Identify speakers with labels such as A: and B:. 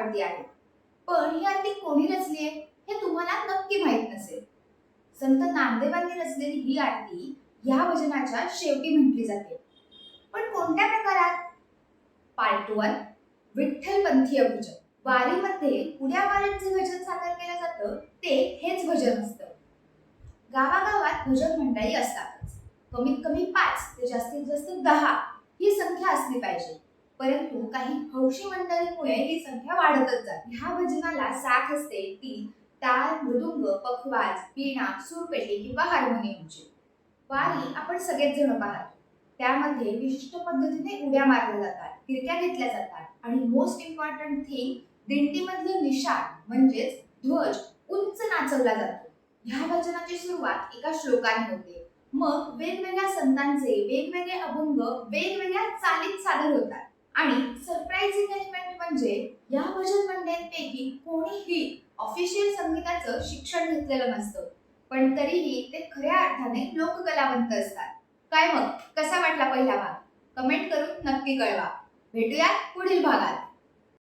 A: आवडती आहे. पण ही आरती कोणी रचली आहे हे तुम्हाला नक्की माहित नसेल. संत नामदेवांनी रचलेली ही आरती या भजनाच्या शेवटी म्हटली जाते. पण कोणत्या प्रकारात? पार्ट 1, विठ्ठलपंथीय भजन. वारीमध्ये उड्या मारत जे भजन सादर केलं जातं ते हेच भजन असतं. गावागावात भजन मंडळी असतातच. कमीत कमी 5 ते जास्तीत जास्त 10 ही संख्या असली पाहिजे. परंतु काही हौशी मंडळींमुळे ही संख्या वाढतच जाते. ह्या भजनाला साथ असते ती टाळ, मृदुंग, पखवाज, वीणा, सूरपेटी किंवा हार्मोनियमची. वारी आपण सगळेच जण पाहतो. त्यामध्ये विशिष्ट पद्धतीने उड्या मारल्या जातात, किरक्या घेतल्या जातात आणि मोस्ट इम्पॉर्टंट थिंग दिंडीमधलं निशाण म्हणजेच ध्वज उंच नाचवला जातो. ह्या भजनाची सुरुवात एका श्लोकाने होते. मग वेगवेगळ्या संतांचे वेगवेगळे अभंग वेगवेगळ्या चालीत सादर होतात. आणि सरप्राइझिंग एलिमेंट म्हणजे या भजन मंडळींपैकी कोणीही ऑफिशियल संगीताचं शिक्षण घेतलेलं नसतं. पण तरीही ते खऱ्या अर्थाने लोककलावंत असतात. काय मग कसा वाटला पहिला भाग? कमेंट करून नक्की कळवा. भेटूया पुढील भागात.